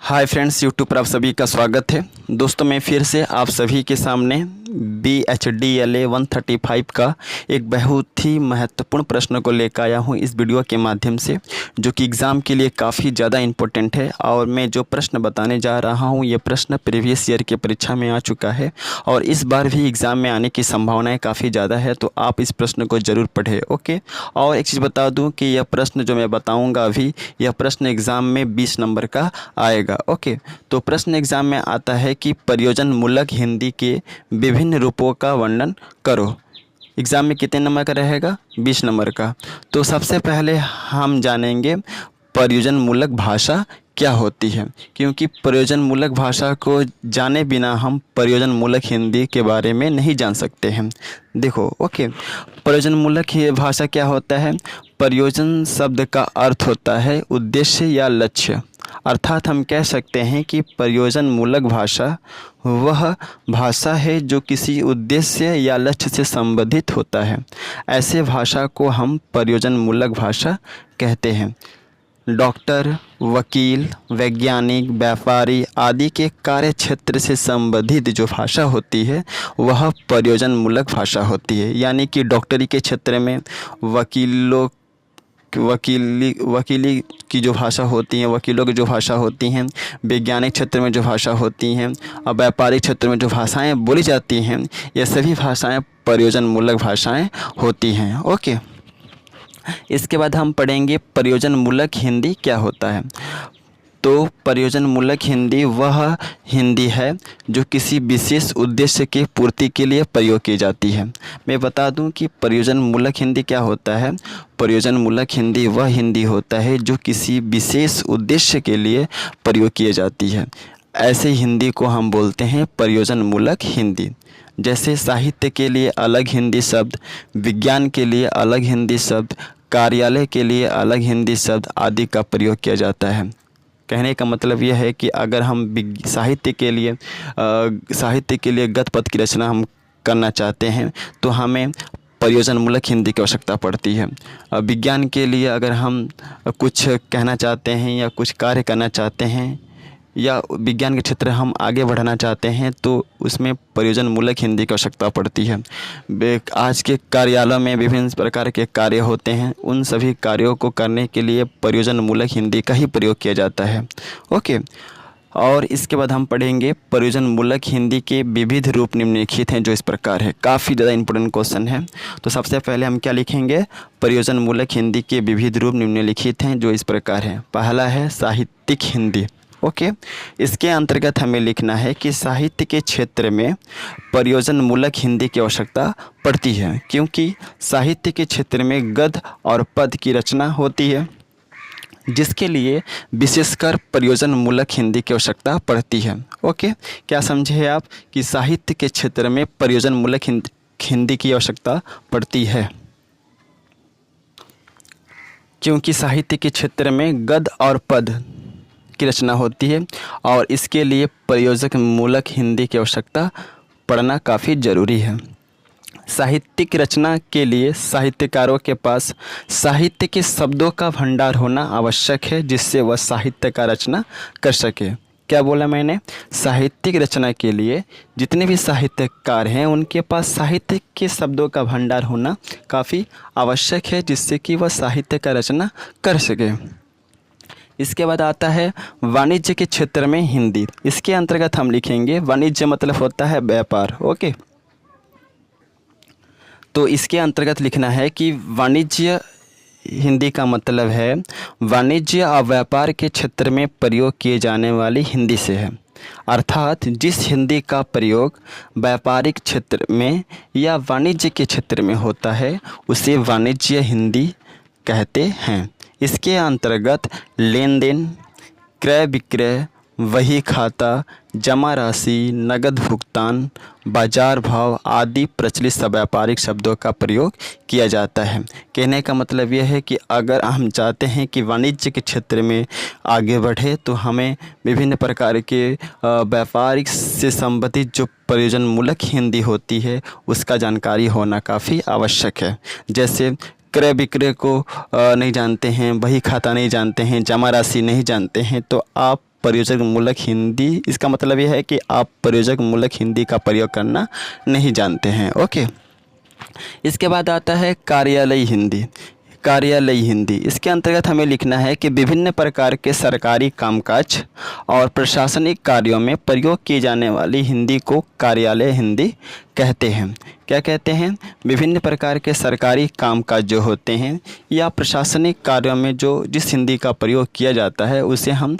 Hi friends, YouTube पर आप सभी का स्वागत है। दोस्तों, मैं फिर से आप सभी के सामने BHDLA 135 का एक बहुत ही महत्वपूर्ण प्रश्न को लेकर आया हूं इस वीडियो के माध्यम से, जो कि एग्ज़ाम के लिए काफ़ी ज़्यादा इम्पोर्टेंट है। और मैं जो प्रश्न बताने जा रहा हूं, ये प्रश्न प्रीवियस ईयर की परीक्षा में आ चुका है और इस बार भी एग्ज़ाम में आने की संभावनाएँ काफ़ी ज़्यादा है, तो आप इस प्रश्न को ज़रूर पढ़ें। ओके। और एक चीज़ बता दूँ कि यह प्रश्न जो मैं बताऊँगा अभी, यह प्रश्न एग्ज़ाम में 20 नंबर का आएगा। ओके। तो प्रश्न एग्ज़ाम में आता है कि प्रयोजनमूलक हिंदी के विभिन्न रूपों का वर्णन करो। एग्ज़ाम में कितने नंबर का रहेगा? 20 नंबर का। तो सबसे पहले हम जानेंगे प्रयोजनमूलक भाषा क्या होती है, क्योंकि प्रयोजनमूलक भाषा को जाने बिना हम प्रयोजनमूलक हिंदी के बारे में नहीं जान सकते हैं। देखो, ओके, प्रयोजनमूलक भाषा क्या होता है? प्रयोजन शब्द का अर्थ होता है उद्देश्य या लक्ष्य। अर्थात हम कह सकते हैं कि प्रयोजनमूलक भाषा वह भाषा है जो किसी उद्देश्य या लक्ष्य से संबंधित होता है। ऐसे भाषा को हम प्रयोजनमूलक भाषा कहते हैं। डॉक्टर, वकील, वैज्ञानिक, व्यापारी आदि के कार्य क्षेत्र से संबंधित जो भाषा होती है वह प्रयोजनमूलक भाषा होती है। यानी कि डॉक्टरी के क्षेत्र में वकीली की जो भाषा होती हैं, वकीलों की जो भाषा होती हैं, वैज्ञानिक क्षेत्र में जो भाषा होती हैं और व्यापारिक क्षेत्र में जो भाषाएं बोली जाती हैं, ये सभी भाषाएं प्रयोजनमूलक भाषाएं होती हैं। ओके। इसके बाद हम पढ़ेंगे प्रयोजनमूलक हिंदी क्या होता है। तो प्रयोजनमूलक हिंदी वह हिंदी है जो किसी विशेष उद्देश्य की पूर्ति के लिए प्रयोग की जाती है। मैं बता दूं कि प्रयोजनमूलक हिंदी क्या होता है। प्रयोजनमूलक हिंदी वह हिंदी होता है जो किसी विशेष उद्देश्य के लिए प्रयोग की जाती है। ऐसे हिंदी को हम बोलते हैं प्रयोजनमूलक हिंदी। जैसे साहित्य के लिए अलग हिंदी शब्द, विज्ञान के लिए अलग हिंदी शब्द, कार्यालय के लिए अलग हिंदी शब्द आदि का प्रयोग किया जाता है। कहने का मतलब यह है कि अगर हम साहित्य के लिए गद्य पद्य की रचना हम करना चाहते हैं तो हमें प्रयोजनमूलक हिंदी की आवश्यकता पड़ती है। विज्ञान के लिए अगर हम कुछ कहना चाहते हैं या कुछ कार्य करना चाहते हैं या विज्ञान के क्षेत्र हम आगे बढ़ाना चाहते हैं तो उसमें प्रयोजनमूलक हिंदी की आवश्यकता पड़ती है। आज के कार्यालय में विभिन्न प्रकार के कार्य होते हैं, उन सभी कार्यों को करने के लिए प्रयोजनमूलक हिंदी का ही प्रयोग किया जाता है। ओके। और इसके बाद हम पढ़ेंगे प्रयोजनमूलक हिंदी के विविध रूप निम्नलिखित हैं, जो इस प्रकार है। काफ़ी ज़्यादा इंपॉर्टेंट क्वेश्चन है। तो सबसे पहले हम क्या लिखेंगे? प्रयोजनमूलक हिंदी के विविध रूप निम्नलिखित हैं, जो इस प्रकार है। पहला है साहित्यिक हिंदी। ओके। इसके अंतर्गत हमें लिखना है कि साहित्य के क्षेत्र में प्रयोजनमूलक हिंदी की आवश्यकता पड़ती है, क्योंकि साहित्य के क्षेत्र में गद्य और पद्य की रचना होती है, जिसके लिए विशेषकर प्रयोजनमूलक हिंदी की आवश्यकता पड़ती है। ओके। क्या समझे आप कि साहित्य के क्षेत्र में प्रयोजनमूलक हिंदी की आवश्यकता पड़ती है, क्योंकि साहित्य के क्षेत्र में गद्य और पद्य की रचना होती है और इसके लिए प्रयोजनमूलक हिंदी की आवश्यकता पड़ना काफ़ी ज़रूरी है। साहित्यिक रचना के लिए साहित्यकारों के पास साहित्य के शब्दों का भंडार होना आवश्यक है, जिससे वह साहित्य का रचना कर सके। क्या बोला मैंने? साहित्यिक रचना के लिए जितने भी साहित्यकार हैं उनके पास साहित्य के शब्दों का भंडार होना काफ़ी आवश्यक है, जिससे कि वह साहित्य का रचना कर सके। इसके बाद आता है वाणिज्य के क्षेत्र में हिंदी। इसके अंतर्गत हम लिखेंगे, वाणिज्य मतलब होता है व्यापार। ओके। तो इसके अंतर्गत लिखना है कि वाणिज्य हिंदी का मतलब है वाणिज्य और व्यापार के क्षेत्र में प्रयोग किए जाने वाली हिंदी से है। अर्थात जिस हिंदी का प्रयोग व्यापारिक क्षेत्र में या वाणिज्य के क्षेत्र में होता है उसे वाणिज्य हिंदी कहते हैं। इसके अंतर्गत लेन देन, क्रय विक्रय, वही खाता, जमा राशि, नगद भुगतान, बाजार भाव आदि प्रचलित व्यापारिक शब्दों का प्रयोग किया जाता है। कहने का मतलब यह है कि अगर हम चाहते हैं कि वाणिज्य के क्षेत्र में आगे बढ़े तो हमें विभिन्न प्रकार के व्यापारिक से संबंधित जो प्रयोजनमूलक हिंदी होती है उसका जानकारी होना काफ़ी आवश्यक है। जैसे क्रय विक्रय को नहीं जानते हैं, बही खाता नहीं जानते हैं, जमा राशि नहीं जानते हैं, तो आप प्रयोजक मूलक हिंदी, इसका मतलब यह है कि आप प्रयोजक मूलक हिंदी का प्रयोग करना नहीं जानते हैं। ओके, इसके बाद आता है कार्यालयी हिंदी। कार्यालयी हिंदी, इसके अंतर्गत हमें लिखना है कि विभिन्न प्रकार के सरकारी कामकाज और प्रशासनिक कार्यों में प्रयोग की जाने वाली हिंदी को कार्यालय हिंदी कहते हैं। क्या कहते हैं? विभिन्न प्रकार के सरकारी कामकाज जो होते हैं या प्रशासनिक कार्यों में जो जिस हिंदी का प्रयोग किया जाता है उसे हम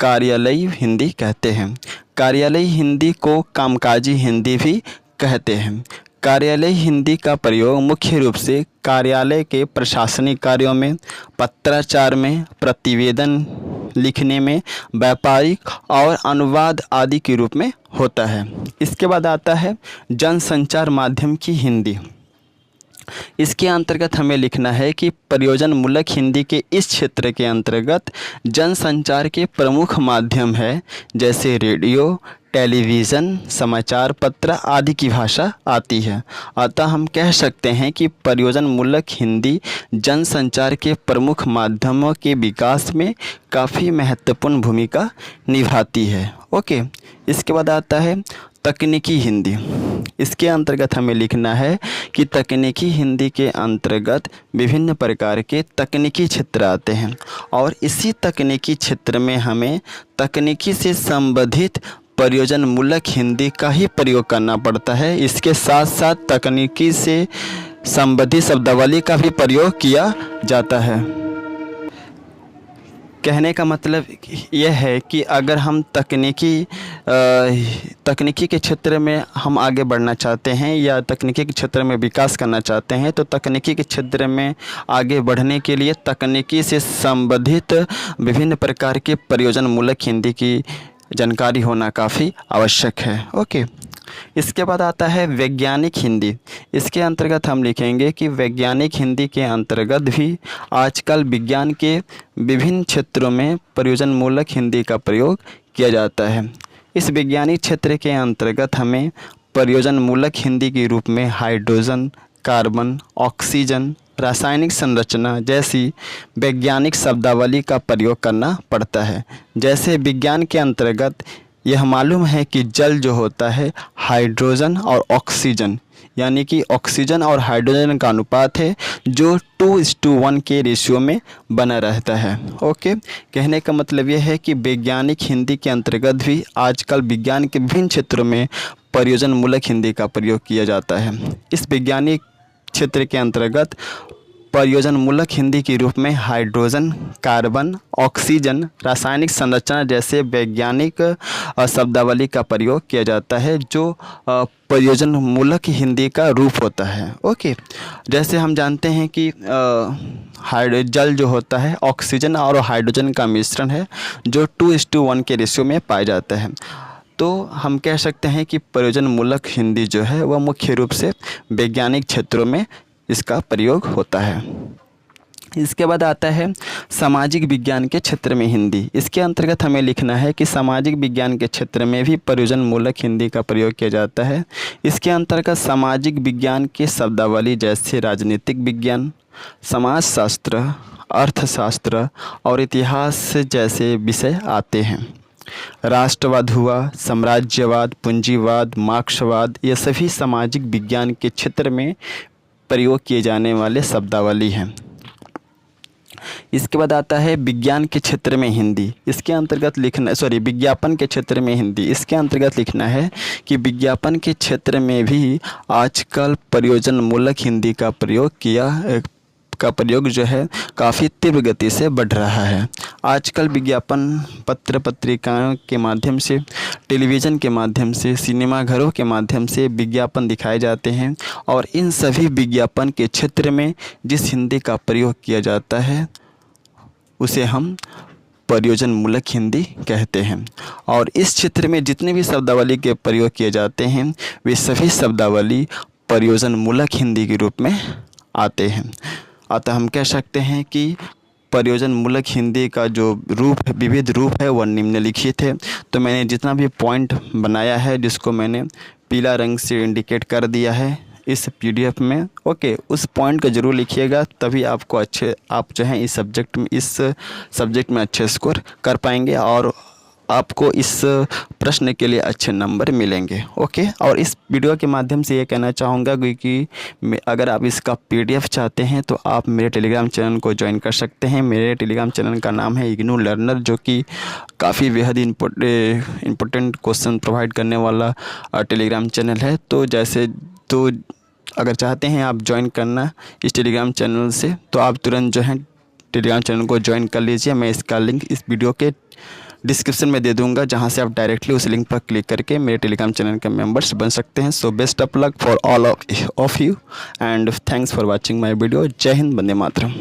कार्यालयी हिंदी कहते हैं। कार्यालयी हिंदी को कामकाजी हिंदी भी कहते हैं। कार्यालयी हिंदी का प्रयोग मुख्य रूप से कार्यालय के प्रशासनिक कार्यों में, पत्राचार में, प्रतिवेदन लिखने में, व्यापारिक और अनुवाद आदि के रूप में होता है। इसके बाद आता है जनसंचार माध्यम की हिंदी। इसके अंतर्गत हमें लिखना है कि प्रयोजनमूलक हिंदी के इस क्षेत्र के अंतर्गत जनसंचार के प्रमुख माध्यम है जैसे रेडियो, टेलीविज़न, समाचार पत्र आदि की भाषा आती है। अतः हम कह सकते हैं कि प्रयोजनमूलक हिंदी जनसंचार के प्रमुख माध्यमों के विकास में काफ़ी महत्वपूर्ण भूमिका निभाती है। ओके, इसके बाद आता है तकनीकी हिंदी। इसके अंतर्गत हमें लिखना है कि तकनीकी हिंदी के अंतर्गत विभिन्न प्रकार के तकनीकी क्षेत्र आते हैं और इसी तकनीकी क्षेत्र में हमें तकनीकी से संबंधित प्रयोजनमूलक हिंदी का ही प्रयोग करना पड़ता है। इसके साथ साथ तकनीकी से संबंधित शब्दावली का भी प्रयोग किया जाता है। कहने का मतलब यह है कि अगर हम तकनीकी के क्षेत्र में हम आगे बढ़ना चाहते हैं या तकनीकी के क्षेत्र में विकास करना चाहते हैं तो तकनीकी के क्षेत्र में आगे बढ़ने के लिए तकनीकी से संबंधित विभिन्न प्रकार के प्रयोजनमूलक हिंदी की जानकारी होना काफ़ी आवश्यक है। ओके, इसके बाद आता है वैज्ञानिक हिंदी। इसके अंतर्गत हम लिखेंगे कि वैज्ञानिक हिंदी के अंतर्गत भी आजकल विज्ञान के विभिन्न क्षेत्रों में प्रयोजनमूलक हिंदी का प्रयोग किया जाता है। इस वैज्ञानिक क्षेत्र के अंतर्गत हमें प्रयोजनमूलक हिंदी के रूप में हाइड्रोजन, कार्बन, ऑक्सीजन, रासायनिक संरचना जैसी वैज्ञानिक शब्दावली का प्रयोग करना पड़ता है। जैसे विज्ञान के अंतर्गत यह मालूम है कि जल जो होता है हाइड्रोजन और ऑक्सीजन, यानी कि ऑक्सीजन और हाइड्रोजन का अनुपात है जो 2:1 के रेशियो में बना रहता है। ओके, कहने का मतलब यह है कि वैज्ञानिक हिंदी के अंतर्गत भी आजकल विज्ञान के विभिन्न क्षेत्रों में प्रयोजनमूलक हिंदी का प्रयोग किया जाता है। इस वैज्ञानिक क्षेत्र के अंतर्गत प्रयोजनमूलक हिंदी के रूप में हाइड्रोजन, कार्बन, ऑक्सीजन, रासायनिक संरचना जैसे वैज्ञानिक शब्दावली का प्रयोग किया जाता है जो प्रयोजनमूलक हिंदी का रूप होता है। ओके, जैसे हम जानते हैं कि जल जो होता है ऑक्सीजन और हाइड्रोजन का मिश्रण है जो 2:1 के रेशियो में पाया जाता है। तो हम कह सकते हैं कि प्रयोजनमूलक हिंदी जो है वह मुख्य रूप से वैज्ञानिक क्षेत्रों में इसका प्रयोग होता है। इसके बाद आता है सामाजिक विज्ञान के क्षेत्र में हिंदी। इसके अंतर्गत हमें लिखना है कि सामाजिक विज्ञान के क्षेत्र में भी प्रयोजनमूलक हिंदी का प्रयोग किया जाता है। इसके अंतर्गत सामाजिक विज्ञान के शब्दावली जैसे राजनीतिक विज्ञान, समाजशास्त्र, अर्थशास्त्र और इतिहास जैसे विषय आते हैं। राष्ट्रवाद हुआ, साम्राज्यवाद, पूंजीवाद, मार्क्सवाद, ये सभी सामाजिक विज्ञान के क्षेत्र में प्रयोग किए जाने वाले शब्दावली हैं। इसके बाद आता है विज्ञान के क्षेत्र में हिंदी। इसके अंतर्गत विज्ञापन के क्षेत्र में हिंदी। इसके अंतर्गत लिखना है कि विज्ञापन के क्षेत्र में भी आजकल प्रयोजनमूलक हिंदी का प्रयोग जो है काफ़ी तीव्र गति से बढ़ रहा है। आजकल विज्ञापन पत्र पत्रिकाओं के माध्यम से, टेलीविज़न के माध्यम से, सिनेमा घरों के माध्यम से विज्ञापन दिखाए जाते हैं और इन सभी विज्ञापन के क्षेत्र में जिस हिंदी का प्रयोग किया जाता है उसे हम प्रयोजनमूलक हिंदी कहते हैं। और इस क्षेत्र में जितने भी शब्दावली के प्रयोग किए जाते हैं वे सभी शब्दावली प्रयोजनमूलक हिंदी के रूप में आते हैं। अतः हम कह सकते हैं कि प्रयोजनमूलक हिंदी का जो रूप है, विविध रूप है, वह निम्नलिखित है। तो मैंने जितना भी पॉइंट बनाया है, जिसको मैंने पीला रंग से इंडिकेट कर दिया है इस पीडीएफ में, ओके, उस पॉइंट को ज़रूर लिखिएगा, तभी आपको आप जो हैं इस सब्जेक्ट में अच्छे स्कोर कर पाएंगे और आपको इस प्रश्न के लिए अच्छे नंबर मिलेंगे, ओके। और इस वीडियो के माध्यम से ये कहना चाहूँगा कि अगर आप इसका पीडीएफ चाहते हैं तो आप मेरे टेलीग्राम चैनल को ज्वाइन कर सकते हैं। मेरे टेलीग्राम चैनल का नाम है इग्नू लर्नर, जो कि काफ़ी बेहद इम्पोर्टेंट क्वेश्चन प्रोवाइड करने वाला टेलीग्राम चैनल है। तो अगर चाहते हैं आप ज्वाइन करना इस टेलीग्राम चैनल से, तो आप तुरंत जो है टेलीग्राम चैनल को ज्वाइन कर लीजिए। मैं इसका लिंक इस वीडियो के डिस्क्रिप्शन में दे दूंगा, जहां से आप डायरेक्टली उस लिंक पर क्लिक करके मेरे टेलीग्राम चैनल के मेंबर्स बन सकते हैं। So best of luck for all of you and thanks for watching my video. जय हिंद, वंदे मातरम।